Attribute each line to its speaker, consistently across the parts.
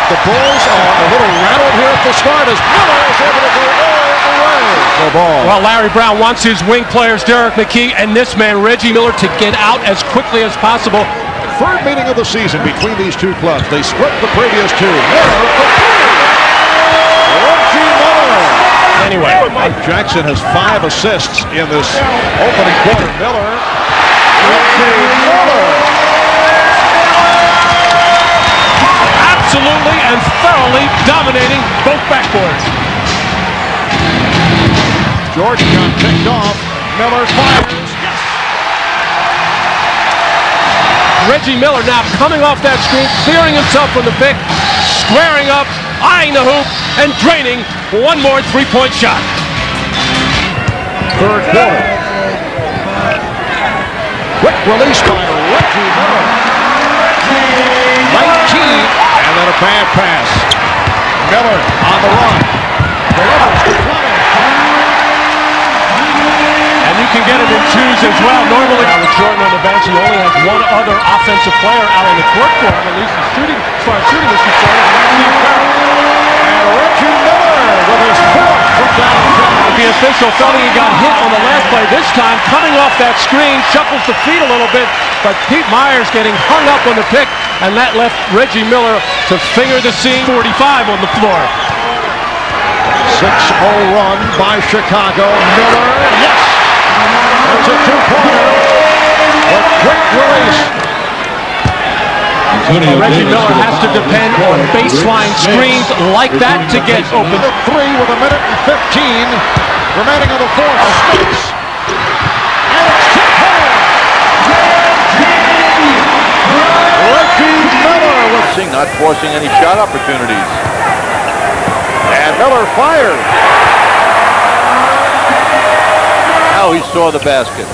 Speaker 1: But the Bulls are a little rattled here at the start as Miller is able to go all the way. The ball.
Speaker 2: Well, Larry Brown wants his wing players, Derek McKee, and this man, Reggie Miller, to get out as quickly as possible.
Speaker 1: Third meeting of the season between these two clubs. They split the previous two. Miller for three. Reggie Miller.
Speaker 2: Anyway,
Speaker 1: Mike Jackson has 5 assists in this opening quarter. Miller. Reggie Miller.
Speaker 2: Absolutely and thoroughly dominating both backboards.
Speaker 1: Jordan got picked off. Miller fires. Yes.
Speaker 2: Reggie Miller now coming off that screen, clearing himself from the pick, squaring up, eyeing the hoop, and draining one more three-point shot.
Speaker 1: Third quarter. Quick release by Reggie Miller. 19, and then a bad pass. Miller on the run. Delivers to Clement.
Speaker 2: And you can get it in twos as well. Normally, with Jordan on the bench, he only has one other offensive player out on the court for him, at least the shooting, as far as shooting is concerned.
Speaker 1: And Reggie Miller with his fourth from downtown.
Speaker 2: The official felt he got hit on the last play. This time, coming off that screen, shuffles the feet a little bit, but Pete Myers getting hung up on the pick, and that left Reggie Miller to finger the seam. 45 on the floor.
Speaker 1: 6-0 run by Chicago. Miller, yes! It's a two-pointer. A quick release.
Speaker 2: Reggie Miller has to depend on baseline screens like that to get open.
Speaker 1: 3 with a minute and 15 remaining on the fourth. Sticks. And it's tip home. Reggie Miller with
Speaker 3: not forcing any shot opportunities.
Speaker 1: And Miller fires.
Speaker 3: Now he saw the basket.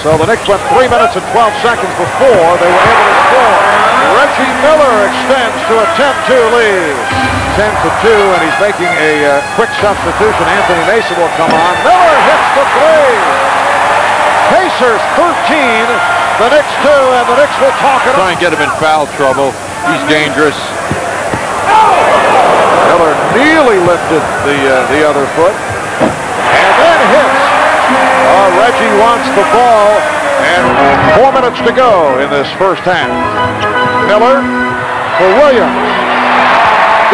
Speaker 1: So the Knicks went 3 minutes and 12 seconds before they were able to score. Reggie Miller extends to a 10-2 lead. 10-2, and he's making a quick substitution. Anthony Mason will come on. Miller hits the three. Pacers 13, the Knicks 2, and the Knicks will talk it up.
Speaker 3: Try and get him in foul trouble. He's dangerous.
Speaker 1: Miller nearly lifted the other foot, and then hits. Reggie wants the ball, and 4 minutes to go in this first half. Miller for Williams.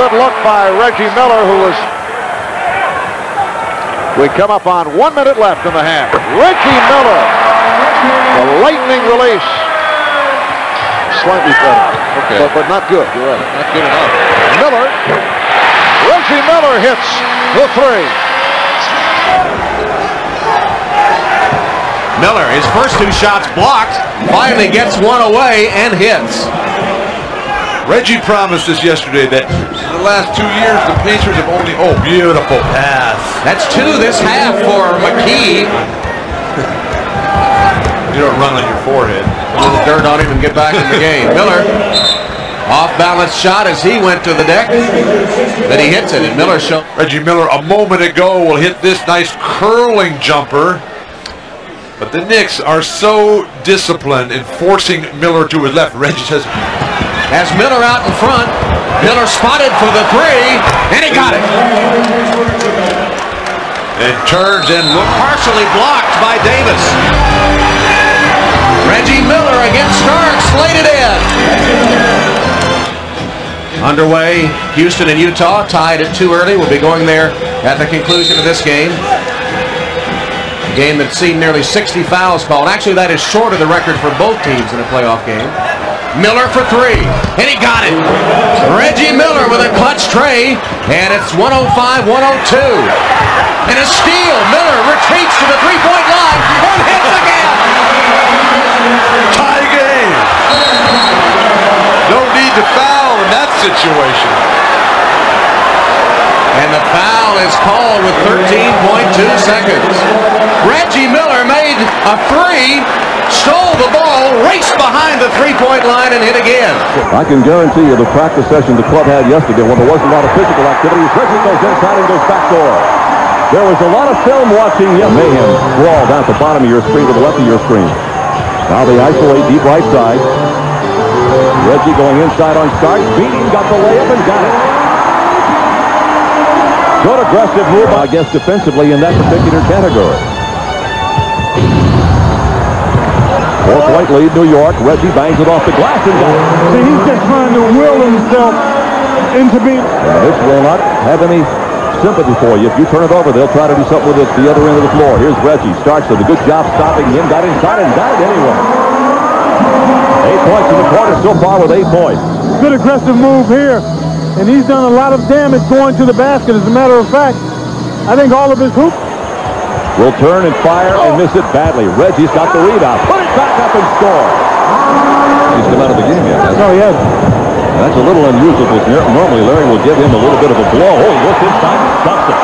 Speaker 1: Good look by Reggie Miller, who was... We come up on 1 minute left in the half. Reggie Miller, the lightning release. Slightly better,
Speaker 3: okay,
Speaker 1: but not good. You're right,
Speaker 3: not good enough.
Speaker 1: Miller, Reggie Miller hits the three.
Speaker 4: Miller, his first 2 shots blocked, finally gets one away and hits.
Speaker 3: Reggie promised us yesterday that in the last 2 years the Pacers have only... Oh, beautiful pass.
Speaker 4: That's 2 this half for McKee.
Speaker 3: You don't run on your forehead.
Speaker 4: A little dirt on him and get back in the game. Miller, off-balance shot as he went to the deck. Then he hits it, and Miller showed...
Speaker 3: Reggie Miller a moment ago will hit this nice curling jumper. But the Knicks are so disciplined in forcing Miller to his left. Reggie says...
Speaker 4: As Miller out in front, Miller spotted for the three, and he got it.
Speaker 3: And turns and looks.
Speaker 4: Partially blocked by Davis. Reggie Miller against Starks, slated in. Underway, Houston and Utah tied at 2 early. We'll be going there at the conclusion of this game. A game that's seen nearly 60 fouls called. Actually, that is short of the record for both teams in a playoff game. Miller for 3, and he got it. Reggie Miller with a clutch tray, and it's 105-102. And a steal. Miller retreats to the three-point line and hits again.
Speaker 3: Tie game. No need to foul in that situation.
Speaker 4: And the foul is called with 13.2 seconds. Reggie Miller made a 3, stole the ball, raced behind the three-point line, and hit again.
Speaker 5: I can guarantee you the practice session the club had yesterday when there wasn't a lot of physical activity. Reggie goes inside and goes backdoor. There was a lot of film watching yesterday. Mayhem scrawled down at the bottom of your screen to the left of your screen. Now they isolate deep right side. Reggie going inside on Stark. Beating, got the layup and got it. Good aggressive move, I guess, defensively in that particular category. 4-point lead, New York. Reggie bangs it off the glass and got it.
Speaker 6: See, he's just trying to will himself into being...
Speaker 5: This will not have any sympathy for you. If you turn it over, they'll try to do something with it at the other end of the floor. Here's Reggie. Starks with a good job stopping him. Got inside and got it anyway. 8 points in the quarter so far with 8 points.
Speaker 6: Good aggressive move here. And he's done a lot of damage going to the basket. As a matter of fact, I think all of his hoops
Speaker 5: will turn and fire and miss it badly. Reggie's got the rebound. Put it back up and score. He's come out of the game yet.
Speaker 6: No, he hasn't.
Speaker 5: That's a little unusual because normally Larry will give him a little bit of a blow. Oh, he looks inside and stops it.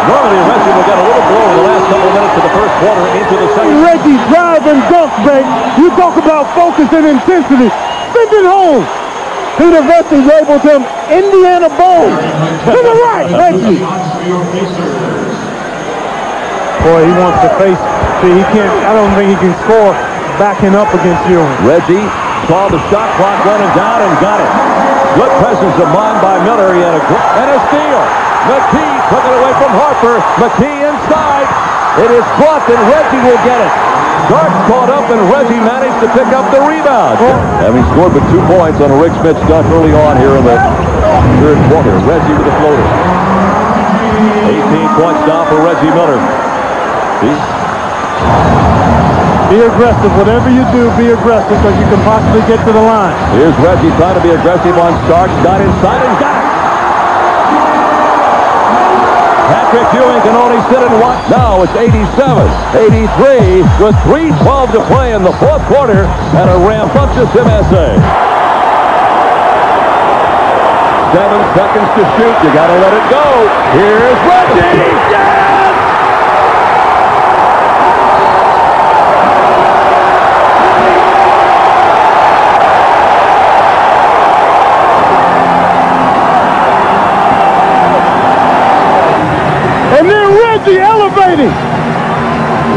Speaker 5: Normally Reggie will get a little blow in the last couple of minutes of the first quarter into the second.
Speaker 6: Reggie drive and dunk, babe. You talk about focus and intensity. Send it home. To the Vessels, able to Indiana Bowls. To the right, Reggie. Boy, he wants to face. See, he can't. I don't think he can score backing up against you.
Speaker 5: Reggie saw the shot clock running down and got it. Good presence of mind by Miller. He had a steal. McKee took it away from Harper. McKee inside. It is blocked and Reggie will get it. Starks caught up and Reggie managed to pick up the rebound. Having scored with 2 points on a Rick Smith stunt early on here in the third quarter. Reggie with the floater. 18 points down for Reggie Miller.
Speaker 6: Be aggressive. Whatever you do, be aggressive because you can possibly get to the line.
Speaker 5: Here's Reggie trying to be aggressive on Starks. Got inside and got it. Patrick Ewing can only sit and watch. Now it's 87-83 with 3:12 to play in the fourth quarter at a rambunctious MSA. 7 seconds to shoot. You got to let it go. Here's Reggie. Yes!
Speaker 6: Elevating.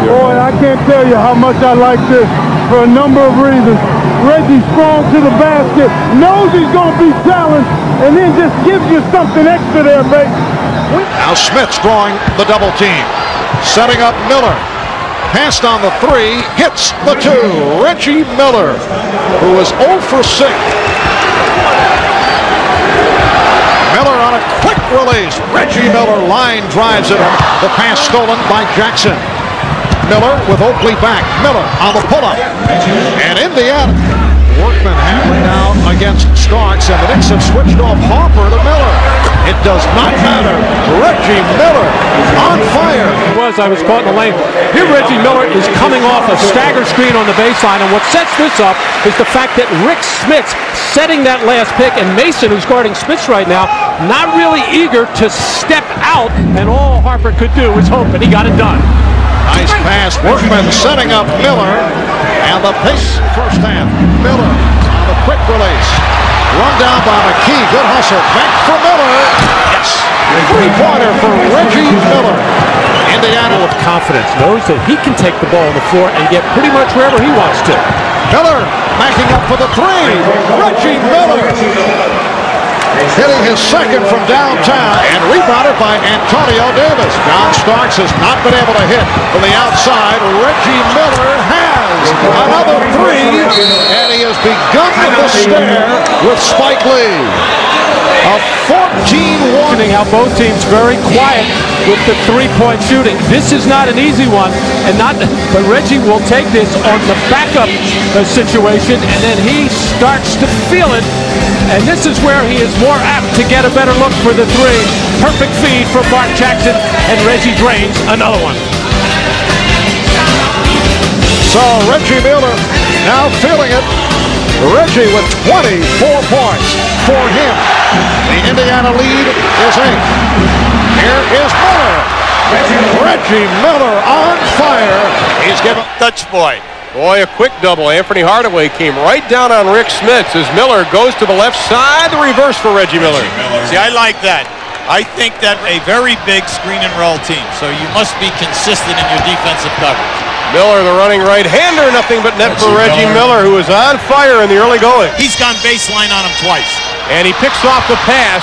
Speaker 6: Boy, I can't tell you how much I like this for a number of reasons. Reggie strong to the basket, knows he's going to be challenged, and then just gives you something extra there, babe.
Speaker 1: Now Smith's drawing the double team. Setting up Miller. Passed on the 3, hits the 2. Reggie Miller, who is 0 for 6. Miller on a quick release. Reggie Miller line drives it. The pass stolen by Jackson. Miller with Oakley back. Miller on the pull-up. And Indiana. Workman handling now against Starks, and the Knicks have switched off Harper to Miller. It does not matter. Reggie Miller on fire.
Speaker 2: I was caught in the lane. Here Reggie Miller is coming off a stagger screen on the baseline, and what sets this up is the fact that Rick Smith's setting that last pick, and Mason, who's guarding Smiths right now, not really eager to step out, and all Harper could do was hope, and he got it done.
Speaker 1: Nice pass. Workman setting up Miller, and the pace first half. Miller on the quick release. Run down by McKee. Good hustle. Back for Miller. Yes. 3-pointer for Reggie Miller. Indiana
Speaker 2: with confidence knows that he can take the ball on the floor and get pretty much wherever he wants to.
Speaker 1: Miller backing up for the 3. Reggie Miller hitting his second from downtown and rebounded by Antonio Davis. John Starks has not been able to hit from the outside. Reggie Miller has another 3, and he has begun the stare with Spike Lee. A 14-1.
Speaker 2: How both teams very quiet with the 3-point shooting. This is not an easy one, but Reggie will take this on the backup situation, and then he starts to feel it. And this is where he is more apt to get a better look for the 3. Perfect feed from Mark Jackson, and Reggie drains another one.
Speaker 1: So Reggie Miller now feeling it. Reggie with 24 points for him. The Indiana lead is 8. Here is Miller. Reggie Miller on fire. He's given
Speaker 7: touch boy. Boy, a quick double. Anthony Hardaway came right down on Rick Smith as Miller goes to the left side. The reverse for Reggie Miller.
Speaker 8: See, I like that. I think that a very big screen and roll team, so you must be consistent in your defensive coverage.
Speaker 7: Miller, the running right-hander, nothing but net for Reggie Miller, who is on fire in the early going.
Speaker 8: He's gone baseline on him twice.
Speaker 7: And he picks off the pass.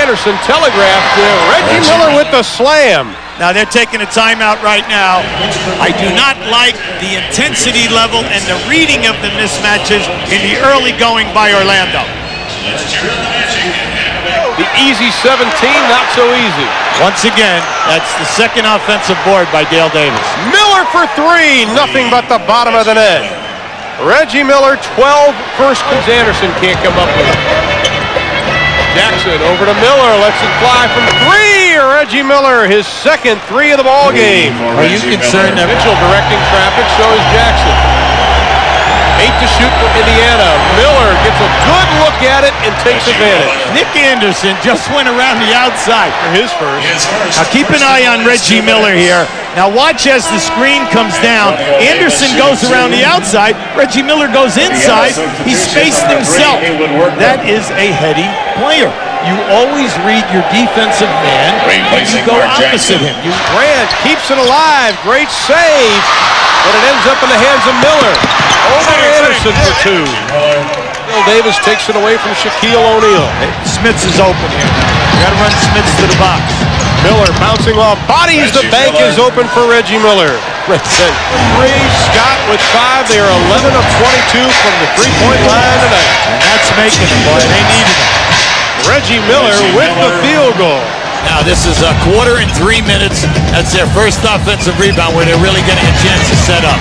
Speaker 7: Anderson telegraphed to Reggie Miller with the slam.
Speaker 8: Now they're taking a timeout right now. I do not like the intensity level and the reading of the mismatches in the early going by Orlando.
Speaker 7: The easy 17, not so easy.
Speaker 8: Once again, that's the second offensive board by Dale Davis.
Speaker 7: Miller for three, nothing but the bottom of the net. Reggie Miller, 12 first ones. Anderson can't come up with it. Jackson over to Miller, lets it fly from three. Reggie Miller, his second three of the ball game.
Speaker 8: Are you concerned that
Speaker 7: Mitchell directing traffic, so is Jackson. 8 to shoot for Indiana. Miller gets a good look at it and takes advantage.
Speaker 8: Nick Anderson just went around the outside
Speaker 7: for his first.
Speaker 8: Now keep an eye on Reggie Miller here. Now watch as the screen comes down. Anderson goes around the outside. Reggie Miller goes inside. He spaced himself. That is a heady player. You always read your defensive man and you go opposite him.
Speaker 7: Grant keeps it alive. Great save. But it ends up in the hands of Miller. Over Anderson for two. Bill Davis takes it away from Shaquille O'Neal.
Speaker 8: Smits is open here. You got to run Smits to the box.
Speaker 7: Miller bouncing off bodies. The bank is open for Reggie Miller. Three. Scott with 5. They are 11 of 22 from the three-point line tonight.
Speaker 8: And that's making them, boy. They needed it.
Speaker 7: Reggie Miller with the field goal.
Speaker 8: Now this is a quarter and 3 minutes. That's their first offensive rebound where they're really getting a chance to set up.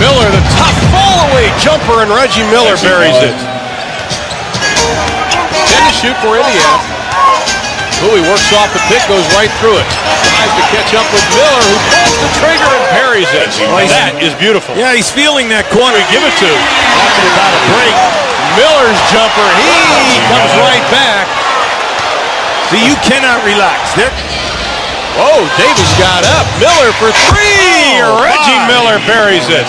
Speaker 7: Miller, the tough fall-away jumper, and Reggie Miller buries it. 10 to shoot for Indiana. Bowie works off the pick, goes right through it. Tries to catch up with Miller, who pulls the trigger and parries it. That is beautiful.
Speaker 8: Yeah, he's feeling that corner.
Speaker 7: Give it to.
Speaker 8: Talking about a break.
Speaker 7: Miller's jumper, he comes right back.
Speaker 8: See, you cannot relax.
Speaker 7: Oh, Davis got up. Miller for three. Reggie Miller buries it.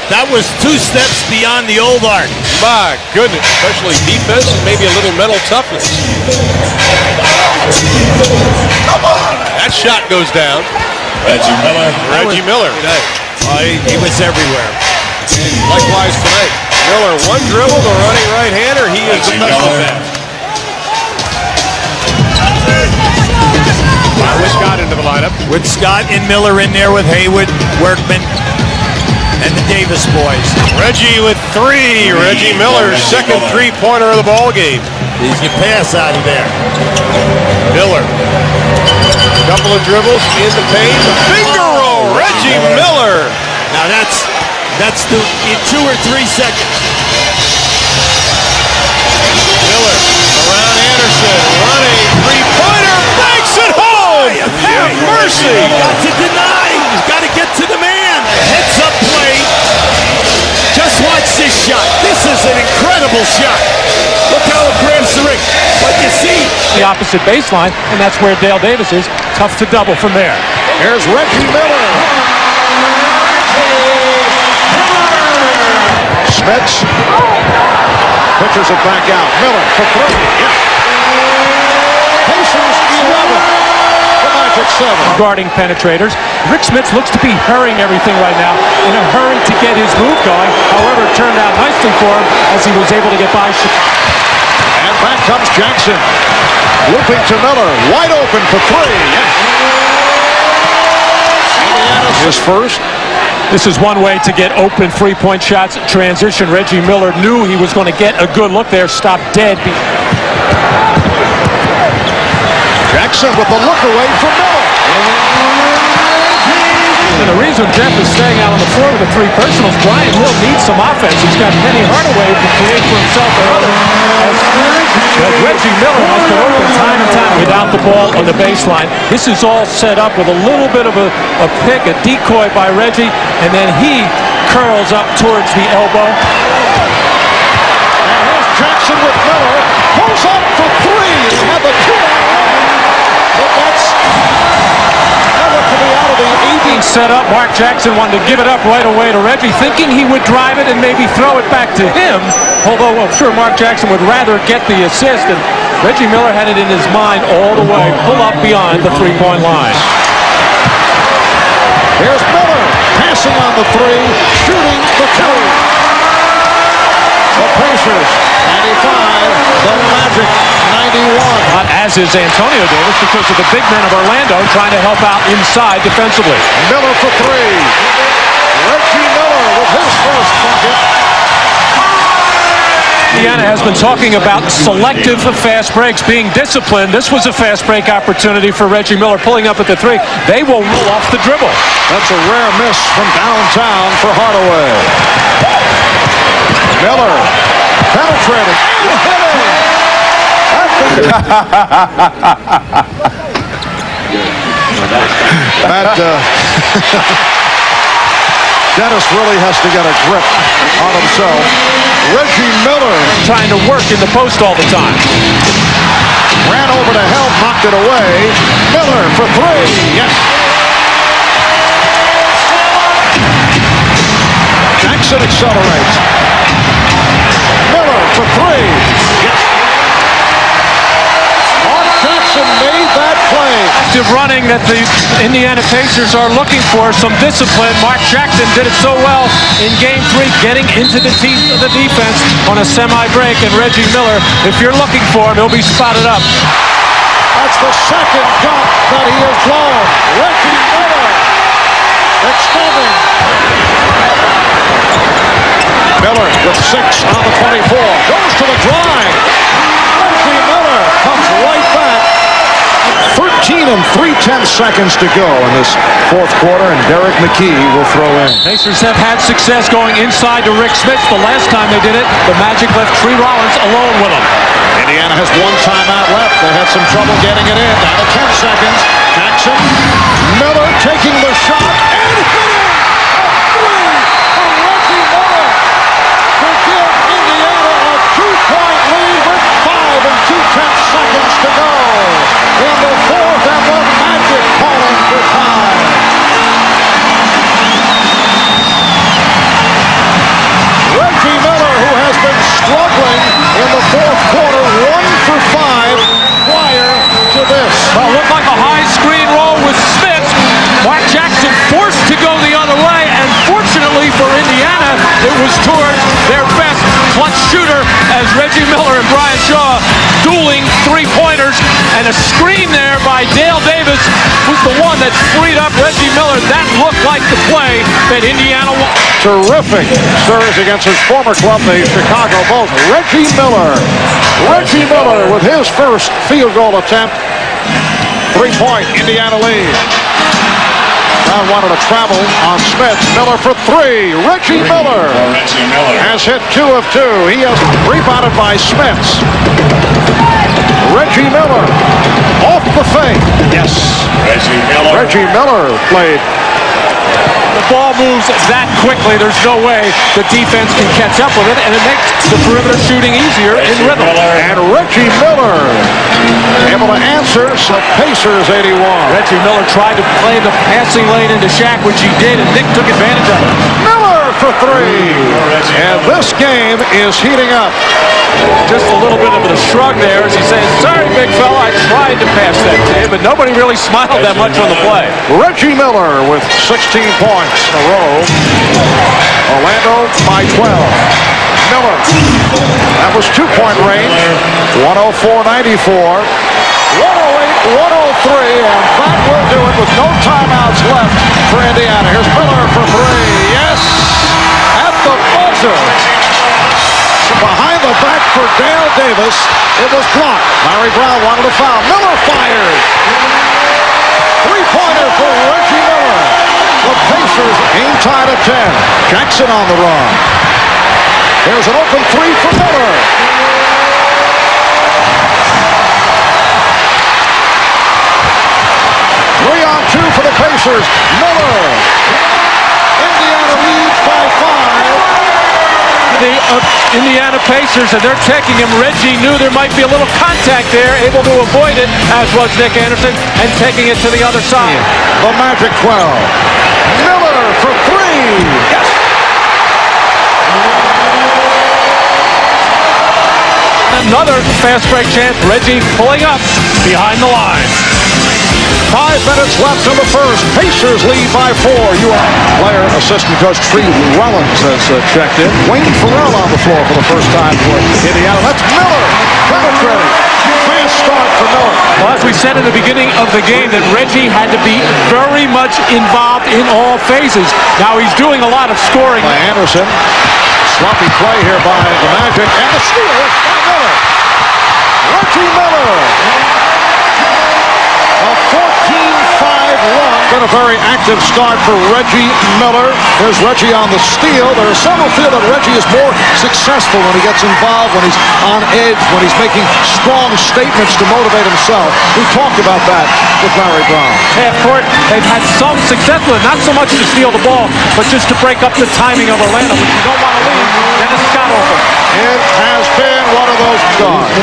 Speaker 8: That was 2 steps beyond the old art.
Speaker 7: My goodness, especially defense and maybe a little mental toughness. That shot goes down. Reggie Miller.
Speaker 8: He was everywhere.
Speaker 7: Likewise tonight. Miller, one dribble, the running right-hander. He is the best of that. With Scott into the lineup.
Speaker 8: With Scott and Miller in there with Haywood, Workman, and the Davis boys.
Speaker 7: Reggie with 3. Reggie Miller's second three-pointer of the ball game.
Speaker 8: He's going to pass out of there.
Speaker 7: Miller. Couple of dribbles in the paint. The finger roll. Reggie Miller.
Speaker 8: Now that's in 2 or 3 seconds.
Speaker 7: Miller around Anderson. Running three-pointer. Banks it home. Have mercy.
Speaker 8: He's got to deny. He's got to get to the man. Heads-up play. Just watch this shot. This is an incredible shot. Look how it grabs the ring. But you see
Speaker 2: the opposite baseline, and that's where Dale Davis is. Tough to double from there.
Speaker 1: Here's Reggie Miller. Smits pitches it back out. Miller for 3. Yes. Pacers 11. The Magic 7.
Speaker 2: Guarding penetrators. Rick Smits looks to be hurrying everything right now, in a hurry to get his move going. However, it turned out nicely for him as he was able to get by.
Speaker 1: And back comes Jackson. Looping to Miller. Wide open for 3. Yes. Indiana's his first.
Speaker 2: This is one way to get open three-point shots. Transition. Reggie Miller knew he was going to get a good look there. Stopped dead.
Speaker 1: Jackson with the look away from Miller.
Speaker 2: And the reason Jeff is staying out on the floor with the 3 personals, Brian Hill needs some offense. He's got Penny Hardaway to create for himself early. As Reggie Miller has been open time and time without the ball on the baseline. This is all set up with a little bit of a pick, a decoy by Reggie, and then he curls up towards the elbow.
Speaker 1: And here's Jackson with Miller. Pulls up for 3. He had the 2-on-1. But that's Miller to be out of the
Speaker 2: 18 set up. Mark Jackson wanted to give it up right away to Reggie, thinking he would drive it and maybe throw it back to him. Although I'm sure Mark Jackson would rather get the assist, and Reggie Miller had it in his mind all the way, pull up beyond the three-point line.
Speaker 1: Here's Miller. passing on the three, shooting the two. The Pacers, 95, the Magic, 91.
Speaker 2: As is Antonio Davis because of the big men of Orlando trying to help out inside defensively.
Speaker 1: Miller for three. Reggie Miller with his first bucket.
Speaker 2: Indiana has been talking about selective fast breaks, being disciplined. This was a fast break opportunity for Reggie Miller pulling up at the three. They will roll off the dribble.
Speaker 1: That's a rare miss from downtown for Hardaway. Miller penetrating. Matt, Dennis really has to get a grip on himself. Reggie Miller
Speaker 2: trying to work in the post all the time.
Speaker 1: Ran over to help, knocked it away. Miller for three. Yes. Jackson accelerates. Miller for three. Yes. Mark Jackson made that play.
Speaker 2: Active running that the Indiana Pacers are looking for, some discipline. Mark Jackson did it so well in Game 3, getting into the teeth of the defense on a semi-break. And Reggie Miller, if you're looking for him, he'll be spotted up.
Speaker 1: That's the second shot that he has blown. Reggie Miller extending. Miller with 6 on the 24. Goes to the drive. Reggie Miller comes right back. 13 and 3/10 seconds to go in this fourth quarter, and Derek McKee will throw in.
Speaker 2: Pacers have had success going inside to Rick Smith. The last time they did it, the Magic left Tree Rollins alone with him.
Speaker 1: Indiana has one timeout left. They had some trouble getting it in. Down to 10 seconds. Jackson. Miller taking the shot and hitting. A three for Reggie Miller to give Indiana a 2-point lead with 5 and 2/10 seconds to go in the fourth, and the Magic calling for time. Reggie Miller, who has been struggling in the fourth quarter, 1 for 5 prior to this.
Speaker 2: Well, looked like a high screen roll with Smith. Mark Jackson forced to go the other way, and fortunately for Indiana, it was towards their best clutch shooter as Reggie Miller and Brian Shaw dueling three-pointers, and a screen there by Dale Davis was the one that freed up Reggie Miller. That looked like the play that Indiana won.
Speaker 1: Terrific serves against his former club, the Chicago Bulls. Reggie Miller. Reggie Miller with his first field goal attempt. 3-point Indiana lead. Brown wanted to travel on Smith. Miller for three. Reggie Miller has hit 2 of 2. He has rebounded by Smith. Reggie Miller off the fake. Yes. Reggie Miller played.
Speaker 2: The ball moves that quickly, there's no way the defense can catch up with it, and it makes the perimeter shooting easier in rhythm.
Speaker 1: And Reggie Miller able to answer some Pacers 81.
Speaker 2: Reggie Miller tried to play the passing lane into Shaq, which he did, and Nick took advantage of it.
Speaker 1: Miller for three. And this game is heating up.
Speaker 2: Just a little bit of a shrug there as he says, sorry, big fella, I tried to pass that to you, but nobody really smiled that much on the play.
Speaker 1: Reggie Miller with 16 points in a row. Orlando by 12. Miller. That was 2-point range. 104-94. 108-103, and that will do it with no timeouts left for Indiana. Here's Miller for three. Yes! At the buzzer. Behind the back for Dale Davis. It was blocked. Larry Brown wanted a foul. Miller fired. Three-pointer for Reggie Miller. The Pacers game tied at 10. Jackson on the run. There's an open three for Miller. Three on two for the Pacers. Miller. Indiana leads by 5.
Speaker 2: The Indiana Pacers, and they're taking him. Reggie knew there might be a little contact there, able to avoid it, as was Nick Anderson, and taking it to the other side.
Speaker 1: The Magic 12. Miller for three. Yes.
Speaker 2: Another fast break chance. Reggie pulling up behind the line.
Speaker 1: 5 minutes left in the first. Pacers lead by 4. Player assistant coach Tree Rollins has checked in. Wayne Farrell on the floor for the first time for Indiana. That's Miller penetrating. Fast start for Miller.
Speaker 2: Well, as we said in the beginning of the game, that Reggie had to be very much involved in all phases. Now he's doing a lot of scoring.
Speaker 1: By Anderson. Sloppy play here by the Magic. And the steal by Miller. Reggie Miller. A 14-5 run. Been a very active start for Reggie Miller. There's Reggie on the steal. There are some who feel that Reggie is more successful when he gets involved, when he's on edge, when he's making strong statements to motivate himself. We talked about that with Larry Brown.
Speaker 2: Half court, they've had some success with it. Not so much to steal the ball, but just to break up the timing of Atlanta, which you don't want to leave. Then it's shot open.
Speaker 1: It has been one of those starts.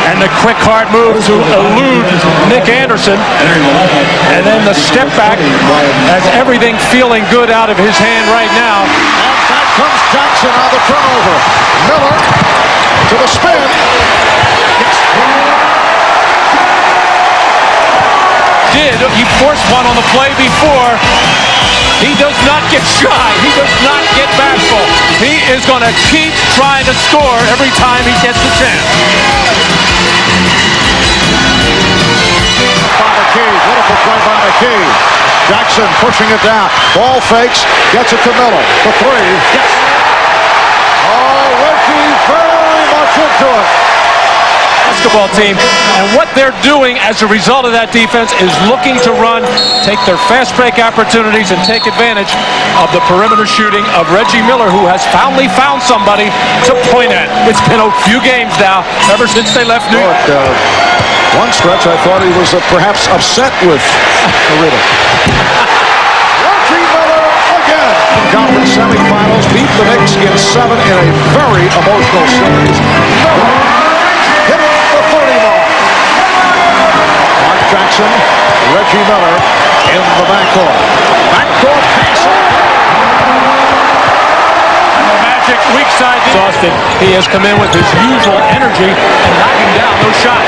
Speaker 2: And the quick hard move to elude Nick Anderson. And then the step back has everything feeling good out of his hand right now.
Speaker 1: And back comes Jackson on the turnover. Miller to the spin.
Speaker 2: He forced one on the play before. He does not get shy. He does not get bashful. He is going to keep trying to score every time he gets the chance.
Speaker 1: By McKee. Beautiful play by McKee. Jackson pushing it down. Ball fakes. Gets it to Miller. The three. Yes. Oh, Reggie very much into it.
Speaker 2: Basketball team, and what they're doing as a result of that defense is looking to run, take their fast break opportunities, and take advantage of the perimeter shooting of Reggie Miller, who has finally found somebody to point at. It's been a few games now, ever since they left New York.
Speaker 1: One stretch, I thought he was perhaps upset with Arita. Reggie Miller again. Conference semifinals beat the Knicks in 7 in a very emotional series. Miller hit the 30 mark. Mark Jackson, Reggie Miller in the backcourt. Backcourt passing.
Speaker 2: The Magic weak side. Austin, he has come in with his usual energy and knocking down those shots.